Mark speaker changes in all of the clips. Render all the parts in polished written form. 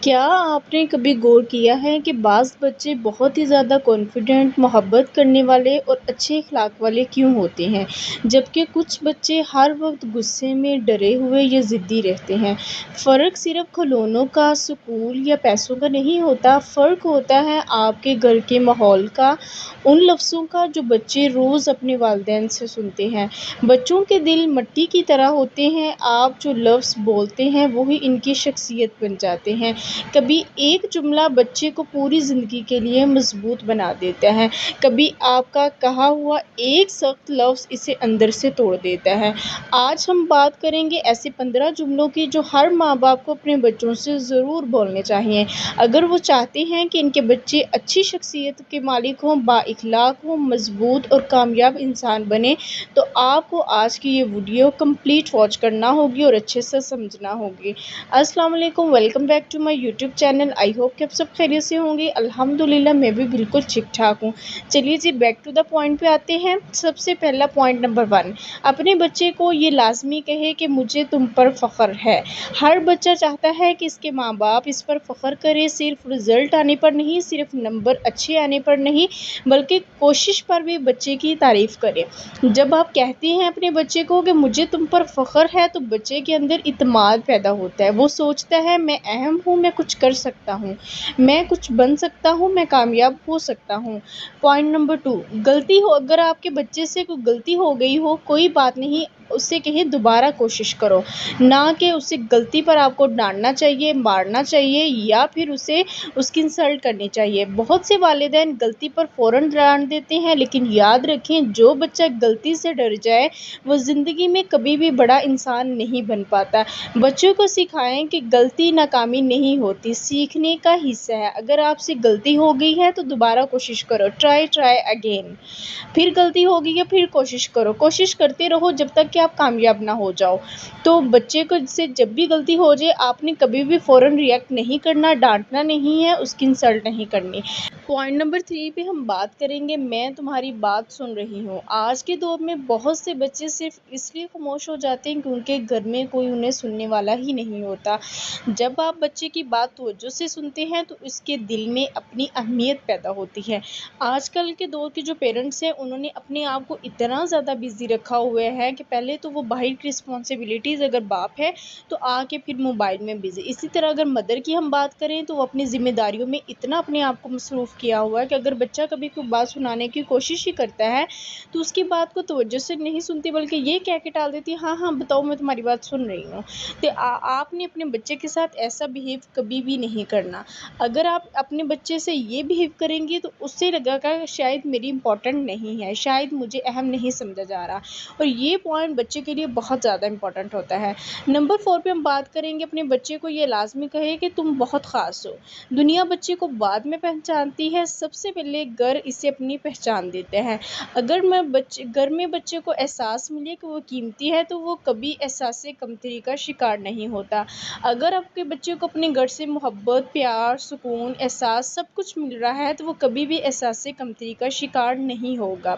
Speaker 1: کیا آپ نے کبھی غور کیا ہے کہ بعض بچے بہت ہی زیادہ کانفیڈنٹ، محبت کرنے والے اور اچھے اخلاق والے کیوں ہوتے ہیں، جبکہ کچھ بچے ہر وقت غصے میں، ڈرے ہوئے یا ضدی رہتے ہیں؟ فرق صرف کھلونوں کا، اسکول یا پیسوں کا نہیں ہوتا، فرق ہوتا ہے آپ کے گھر کے ماحول کا، ان لفظوں کا جو بچے روز اپنے والدین سے سنتے ہیں۔ بچوں کے دل مٹی کی طرح ہوتے ہیں، آپ جو لفظ بولتے ہیں وہی ان کی شخصیت بن جاتے ہیں۔ کبھی ایک جملہ بچے کو پوری زندگی کے لیے مضبوط بنا دیتا ہے، کبھی آپ کا کہا ہوا ایک سخت لفظ اسے اندر سے توڑ دیتا ہے۔ آج ہم بات کریں گے ایسے 15 جملوں کی جو ہر ماں باپ کو اپنے بچوں سے ضرور بولنے چاہیے اگر وہ چاہتے ہیں کہ ان کے بچے اچھی شخصیت کے مالک ہوں، با اخلاق ہوں، مضبوط اور کامیاب انسان بنے۔ تو آپ کو آج کی یہ ویڈیو کمپلیٹ واچ کرنا ہوگی اور اچھے سے سمجھنا ہوگی۔ السلام علیکم، welcome back to my YouTube channel. I hope کہ آپ سب خیریت سے ہوں گے۔ الحمدللہ میں بھی بالکل ٹھیک ٹھاک ہوں۔ چلیے جی بیک ٹو دا پوائنٹ پہ آتے ہیں۔ سب سے پہلا پوائنٹ نمبر 1، اپنے بچے کو یہ لازمی کہے کہ مجھے تم پر فخر ہے۔ ہر بچہ چاہتا ہے کہ اس کے ماں باپ اس پر فخر کرے، صرف رزلٹ آنے پر نہیں، صرف نمبر اچھے آنے پر نہیں، بلکہ کوشش پر بھی بچے کی تعریف کرے۔ جب آپ کہتے ہیں اپنے بچے کو کہ مجھے تم پر فخر ہے تو بچے کے اندر اعتماد پیدا ہوتا ہے۔ وہ سوچتا ہے میں اہم ہوں، میں کچھ کر سکتا ہوں، میں کچھ بن سکتا ہوں، میں کامیاب ہو سکتا ہوں۔ پوائنٹ نمبر 2، غلطی ہو اگر آپ کے بچے سے کوئی غلطی ہو گئی ہو، کوئی بات نہیں، اسے کہیں دوبارہ کوشش کرو، نہ کہ اسے غلطی پر آپ کو ڈانٹنا چاہیے، مارنا چاہیے یا پھر اسے اس کی انسلٹ کرنی چاہیے۔ بہت سے والدین غلطی پر فوراً ڈانٹ دیتے ہیں، لیکن یاد رکھیں جو بچہ غلطی سے ڈر جائے وہ زندگی میں کبھی بھی بڑا انسان نہیں بن پاتا۔ بچوں کو سکھائیں کہ غلطی ناکامی نہیں ہوتی، سیکھنے کا حصہ ہے۔ اگر آپ سے غلطی ہو گئی ہے تو دوبارہ کوشش کرو، ٹرائی اگین۔ پھر غلطی ہوگی یا پھر کوشش کرو، کوشش کرتے رہو جب تک کہ آپ کامیاب نہ ہو جاؤ۔ تو بچے کو سے جب بھی غلطی ہو جائے آپ نے کبھی بھی فوراً ریئیکٹ نہیں کرنا، ڈانٹنا نہیں ہے، اس کی انسلٹ نہیں کرنی۔ پوائنٹ نمبر 3 پہ ہم بات کریں گے میں تمہاری بات سن رہی ہوں۔ آج کے دور میں بہت سے بچے صرف اس لیے خاموش ہو جاتے ہیں کیونکہ گھر میں کوئی انہیں سننے والا ہی نہیں ہوتا۔ جب آپ بچے کی بات توجہ سے سنتے ہیں تو اس کے دل میں اپنی اہمیت پیدا ہوتی ہے۔ آج کل کے دور کے جو پیرنٹس ہیں انہوں نے اپنے آپ کو اتنا زیادہ بزی رکھا ہوا ہے کہ پہلے تو وہ باہر کی رسپانسبلٹیز اگر باپ ہے تو آ کے پھر موبائل میں بزی۔ اسی طرح اگر مدر کی ہم بات کریں تو وہ اپنی ذمہ داریوں میں اتنا اپنے آپ کو مصروف کیا ہوا ہے کہ اگر بچہ کبھی کوئی بات سنانے کی کوشش ہی کرتا ہے تو اس کی بات کو توجہ سے نہیں سنتی بلکہ یہ کہہ کے ٹال دیتی ہے ہاں ہاں بتاؤ میں تمہاری بات سن رہی ہوں۔ تو آپ نے اپنے بچے کے ساتھ ایسا بہیو کبھی بھی نہیں کرنا۔ اگر آپ اپنے بچے سے یہ بہیو کریں گی تو اس سے لگا کہ شاید میری امپورٹنٹ نہیں ہے، شاید مجھے اہم نہیں سمجھا جا رہا، اور یہ پوائنٹ بچے کے لیے بہت زیادہ امپورٹنٹ ہوتا ہے۔ نمبر 4 پہ ہم بات کریں گے اپنے بچے کو یہ لازمی کہے کہ تم بہت خاص ہو۔ دنیا بچے کو بعد میں پہچانتی ہے، سب سے پہلے گھر اسے اپنی پہچان دیتے ہیں۔ اگر گھر میں بچے کو احساس ملے کہ وہ قیمتی ہے تو وہ کبھی احساس کمتری کا شکار نہیں ہوتا۔ اگر آپ کے بچے کو اپنے گھر سے محبت، پیار، سکون، احساس سب کچھ مل رہا ہے تو وہ کبھی بھی احساس کمتری کا شکار نہیں ہوگا،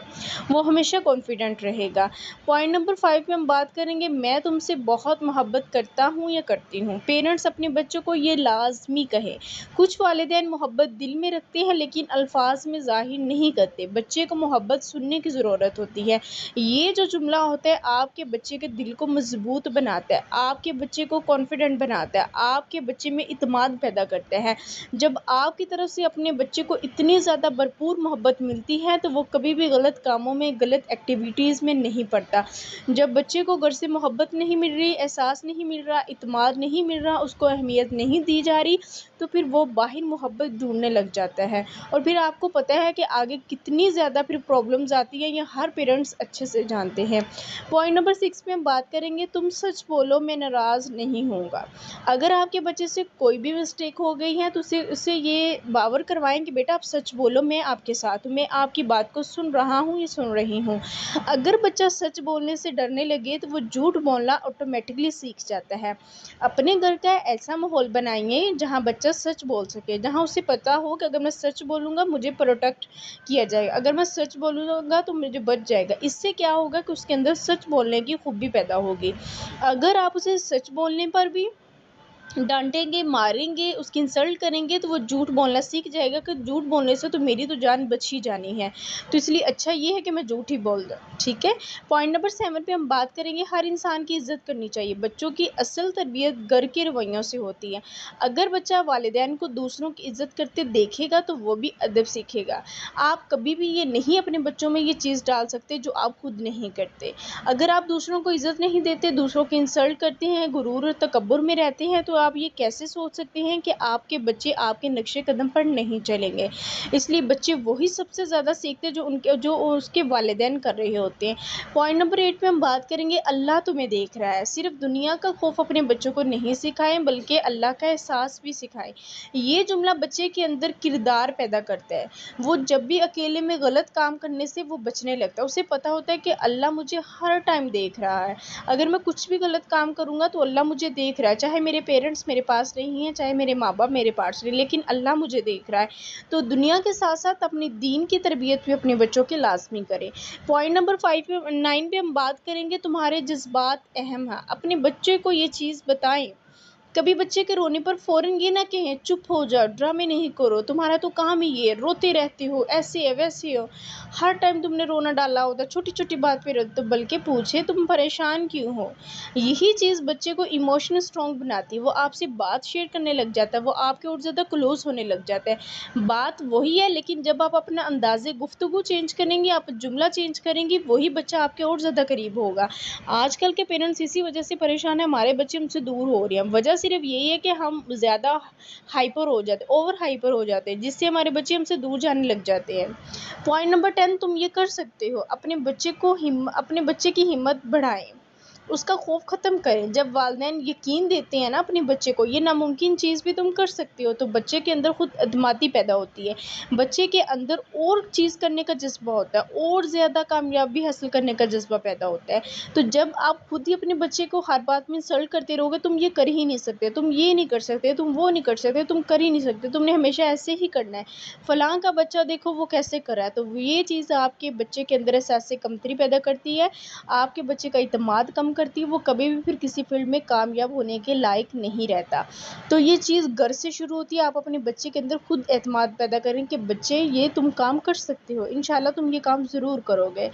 Speaker 1: وہ ہمیشہ کانفیڈنٹ رہے گا۔ پوائنٹ نمبر 5 پہ ہم بات کریں گے میں تم سے بہت محبت کرتا ہوں یا کرتی ہوں۔ پیرنٹس اپنے بچوں کو یہ لازمی کہے۔ کچھ والدین محبت دل میں رکھتے ہیں لیکن الفاظ میں ظاہر نہیں کرتے۔ بچے کو محبت سننے کی ضرورت ہوتی ہے۔ یہ جو جملہ ہوتا ہے آپ کے بچے کے دل کو مضبوط بناتا ہے، آپ کے بچے کو کانفیڈنٹ بناتا ہے، آپ کے بچے میں اعتماد پیدا کرتا ہے۔ جب آپ کی طرف سے اپنے بچے کو اتنی زیادہ بھرپور محبت ملتی ہے تو وہ کبھی بھی غلط کاموں میں، غلط ایکٹیویٹیز میں نہیں پڑتا۔ جب بچے کو گھر سے محبت نہیں مل رہی، احساس نہیں مل رہا، اعتماد نہیں مل رہا، اس کو اہمیت نہیں دی جا رہی تو پھر وہ باہر محبت ڈھونڈنے لگ جاتا ہے، اور پھر آپ کو پتہ ہے کہ آگے کتنی زیادہ پھر پرابلمز آتی ہیں، یہ ہر پیرنٹس اچھے سے جانتے ہیں۔ پوائنٹ نمبر 6 پہ ہم بات کریں گے تم سچ بولو میں ناراض نہیں ہوں گا۔ اگر آپ کے بچے سے کوئی بھی مسٹیک ہو گئی ہے تو اسے یہ باور کروائیں کہ بیٹا آپ سچ بولو، میں آپ کے ساتھ ہوں، میں آپ کی بات کو سن رہا ہوں یا سن رہی ہوں۔ اگر بچہ سچ بولنے سے ڈرنے لگے تو وہ جھوٹ بولنا آٹومیٹکلی سیکھ جاتا ہے۔ اپنے گھر کا ایسا ماحول بنائیے جہاں بچہ سچ بول سکے، جہاں اسے پتا ہو کہ اگر میں سچ بولوں گا مجھے پروٹیکٹ کیا جائے گا، اگر میں سچ بولوں گا تو مجھے بچ جائے گا۔ اس سے کیا ہوگا کہ اس کے اندر سچ بولنے کی خوبی پیدا ہوگی۔ اگر آپ اسے سچ بولنے پر بھی डांटेंगे, मारेंगे, उसकी इंसल्ट करेंगे तो वो झूठ बोलना सीख जाएगा कि झूठ बोलने से तो मेरी तो जान बच ही जानी है, तो इसलिए अच्छा ये है कि मैं झूठ ही बोल दूँ। ठीक है। पॉइंट नंबर 7 पे हम बात करेंगे, हर इंसान की इज्जत करनी चाहिए। बच्चों की असल तरबियत घर के रवैयों से होती है। अगर बच्चा वालिदैन को दूसरों की इज्जत करते देखेगा तो वो भी अदब सीखेगा। आप कभी भी ये नहीं अपने बच्चों में ये चीज़ डाल सकते जो आप खुद नहीं करते। अगर आप दूसरों को इज्जत नहीं देते, दूसरों की इंसल्ट करते हैं, गुरूर और तकब्बुर में रहते हैं, तो आप ये कैसे सोच सकते हैं कि आपके बच्चे आपके नक्शे कदम पर नहीं चलेंगे। इसलिए बच्चे वही सबसे ज़्यादा सीखते हैं जो उसके वालिदैन कर रहे होते हैं। पॉइंट नंबर 8 पे हम बात करेंगे, अल्लाह तुम्हें देख रहा है। सिर्फ दुनिया का खौफ अपने बच्चों को नहीं सिखाएं बल्कि अल्लाह का एहसास भी सिखाएं। ये जुमला बच्चे के अंदर किरदार पैदा करता है। वो जब भी अकेले में गलत काम करने से वो बचने लगता है। उसे पता होता है कि अल्लाह मुझे हर टाइम देख रहा है। अगर मैं कुछ भी गलत काम करूँगा तो अल्लाह मुझे देख रहा है। चाहे मेरे पेरेंट्स मेरे पास नहीं हैं, चाहे मेरे माँ बाप मेरे पास नहीं, लेकिन अल्लाह मुझे देख रहा है। तो दुनिया के साथ साथ अपनी दीन की तरबियत भी अपने बच्चों के लाजमी करें। पॉइंट नंबर 9 पे हम बात करेंगे, तुम्हारे जज्बात अहम हैं। अपने बच्चे को ये चीज़ बताएं। कभी बच्चे के रोने पर फौरन ये ना कहें चुप हो जाओ, ड्रामे नहीं करो, तुम्हारा तो काम ही ये है, रोते रहते हो, ऐसे है वैसे हो, हर टाइम तुमने रोना डाला होता, छोटी छोटी बात पे रोते हो। बल्कि पूछे तुम परेशान क्यों हो। यही चीज़ बच्चे को इमोशनल स्ट्रॉन्ग बनाती है। वो आपसे बात शेयर करने लग जाता है, वो आपके और ज़्यादा क्लोज होने लग जाता है। बात वही है, लेकिन जब आप अपना अंदाज़े गुफ्तगू चेंज करेंगे, आप जुमला चेंज करेंगी, वही बच्चा आपके और ज़्यादा करीब होगा। आजकल के पेरेंट्स इसी वजह से परेशान है, हमारे बच्चे हमसे दूर हो रहे हैं। वजह सिर्फ यही है कि हम ज़्यादा हाइपर हो जाते, ओवर हाइपर हो जाते हैं, जिससे हमारे बच्चे हमसे दूर जाने लग जाते हैं। पॉइंट नंबर 10, तुम ये कर सकते हो। अपने बच्चे की हिम्मत बढ़ाएं, उसका खौफ ख़त्म करें। जब वालिदैन यकीन देते हैं ना अपने बच्चे को, ये नामुमकिन चीज़ भी तुम कर सकते हो, तो बच्चे के अंदर खुद एतमादी पैदा होती है। बच्चे के अंदर और चीज़ करने का जज्बा होता है, और ज़्यादा कामयाबी हासिल करने का जज्बा पैदा होता है। तो जब आप खुद ही अपने बच्चे को हर बात में इंसल्ट करते रहोगे, तुम ये कर ही नहीं सकते, तुम ये नहीं कर सकते, तुम वो नहीं कर सकते, तुम कर ही नहीं सकते, तुमने हमेशा ऐसे ही करना है, फलां का बच्चा देखो वो कैसे कर रहा है, तो ये चीज़ आपके बच्चे के अंदर एहसास कमतरी पैदा करती है, आपके बच्चे का इत्मीनान कम करती है, वो कभी भी फिर किसी फील्ड में कामयाब होने के लायक नहीं रहता। तो ये चीज़ घर से शुरू होती है। आप अपने बच्चे के अंदर खुद एतमाद पैदा करें कि बच्चे ये तुम काम कर सकते हो, इंशाल्लाह तुम ये काम ज़रूर करोगे।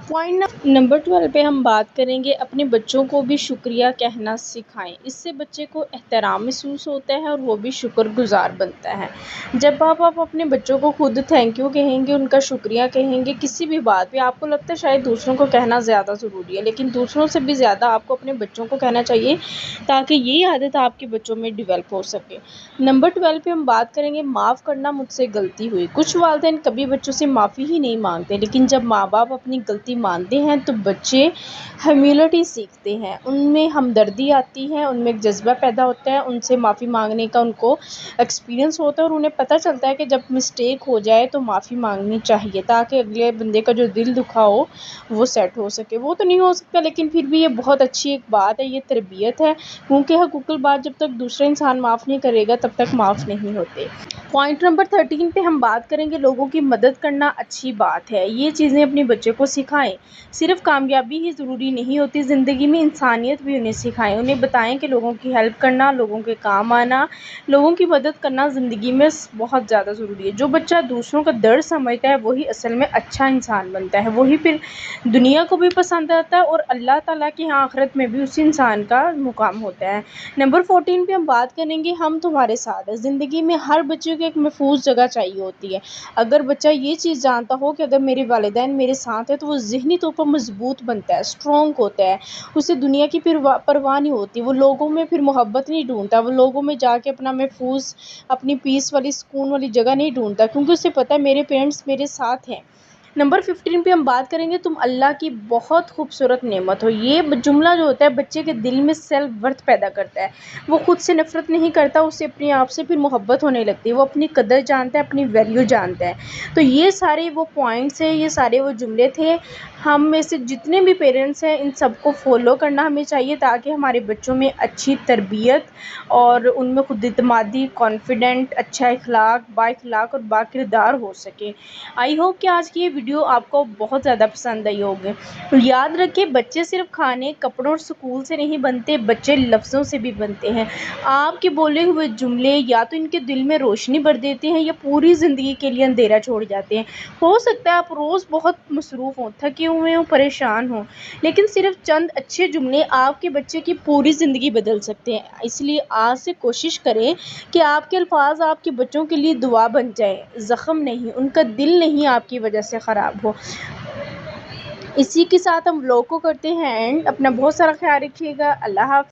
Speaker 1: पॉइंट नंबर 12 पे हम बात करेंगे, अपने बच्चों को भी शुक्रिया कहना सिखाएं। इससे बच्चे को एहतराम महसूस होता है और वो भी शुक्रगुजार बनता है। जब आप अपने बच्चों को खुद थैंक यू कहेंगे, उनका शुक्रिया कहेंगे किसी भी बात पे, आपको लगता है शायद दूसरों को कहना ज़्यादा ज़रूरी है, लेकिन दूसरों से भी ज़्यादा आपको अपने बच्चों को कहना चाहिए, ताकि यही आदत आपके बच्चों में डिवेल्प हो सके। नंबर 12 पे हम बात करेंगे, माफ़ करना, मुझसे गलती हुई। कुछ वालिदैन कभी बच्चों से माफ़ी ही नहीं मांगते, लेकिन जब माँ बाप अपनी गलती मानते हैं तो बच्चे ह्यूमिलिटी सीखते हैं, उनमें हमदर्दी आती है, उनमें एक जज्बा पैदा होता है, उनसे माफ़ी मांगने का उनको एक्सपीरियंस होता है, और उन्हें पता चलता है कि जब मिस्टेक हो जाए तो माफ़ी मांगनी चाहिए, ताकि अगले बंदे का जो दिल दुखा हो वो सेट हो सके। वो तो नहीं हो सकता, लेकिन फिर भी ये बहुत अच्छी एक बात है, ये तरबियत है, क्योंकि हकूक़ुल बात जब तक दूसरा इंसान माफ़ नहीं करेगा तब तक माफ़ नहीं होते। पॉइंट नंबर 13 पे हम बात करेंगे, लोगों की मदद करना अच्छी बात है। ये चीज़ें अपने बच्चे को सिखाएं। सिर्फ कामयाबी ही ज़रूरी नहीं होती, ज़िंदगी में इंसानियत भी उन्हें सिखाएं। उन्हें बताएं कि लोगों की हेल्प करना, लोगों के काम आना, लोगों की मदद करना ज़िंदगी में बहुत ज़्यादा ज़रूरी है। जो बच्चा दूसरों का दर्द समझता है वही असल में अच्छा इंसान बनता है, वही फिर दुनिया को भी पसंद आता है और अल्लाह ताला की आखिरत में भी उस इंसान का मुकाम होता है। नंबर 14 पे हम बात करेंगे, हम तुम्हारे साथ हैं। ज़िंदगी में हर बच्चे को एक महफूज जगह चाहिए होती है। अगर बच्चा ये चीज़ जानता हो कि अगर मेरे वालिदैन मेरे साथ हैं, तो वो ज़हनी तौर पर मजबूत बनता है, स्ट्रॉन्ग होता है, उसे दुनिया की परवाह नहीं होती, वो लोगों में फिर मोहब्बत नहीं ढूंढता, वो लोगों में जाके अपना महफूज, अपनी पीस वाली, सुकून वाली जगह नहीं ढूंढता, क्योंकि उसे पता है मेरे पेरेंट्स मेरे साथ हैं। नंबर 15 पे हम बात करेंगे, तुम अल्लाह की बहुत खूबसूरत नेमत हो। ये जुमला जो होता है बच्चे के दिल में सेल्फ वर्थ पैदा करता है। वो खुद से नफरत नहीं करता, उससे अपने आप से फिर मोहब्बत होने लगती है, वो अपनी कदर जानता है, अपनी वैल्यू जानता है। तो ये सारे वो पॉइंट्स हैं, ये सारे वो जुमले थे। हम में से जितने भी पेरेंट्स हैं इन सबको फॉलो करना हमें चाहिए, ताकि हमारे बच्चों में अच्छी तरबियत और उनमें खुद एतमादी, कॉन्फिडेंट, अच्छा इखलाक, बाइखलाक और बाकिरदार हो सके। आई होप कि आज की ये ویڈیو آپ کو بہت زیادہ پسند آئی ہوگی۔ یاد رکھیں، بچے صرف کھانے، کپڑوں اور اسکول سے نہیں بنتے، بچے لفظوں سے بھی بنتے ہیں۔ آپ کے بولے ہوئے جملے یا تو ان کے دل میں روشنی بھر دیتے ہیں یا پوری زندگی کے لیے اندھیرا چھوڑ جاتے ہیں۔ ہو سکتا ہے آپ روز بہت مصروف ہوں، تھکے ہوئے ہوں، پریشان ہوں، لیکن صرف چند اچھے جملے آپ کے بچے کی پوری زندگی بدل سکتے ہیں۔ اس لیے آج سے کوشش کریں کہ آپ کے الفاظ آپ کے بچوں کے لیے دعا بن جائیں، زخم نہیں، ان کا دل نہیں آپ کی وجہ سے خراب ہو۔ اسی کے ساتھ ہم ولاگ کو کرتے ہیں اینڈ۔ اپنا بہت سارا خیال رکھیے گا۔ اللہ حافظ۔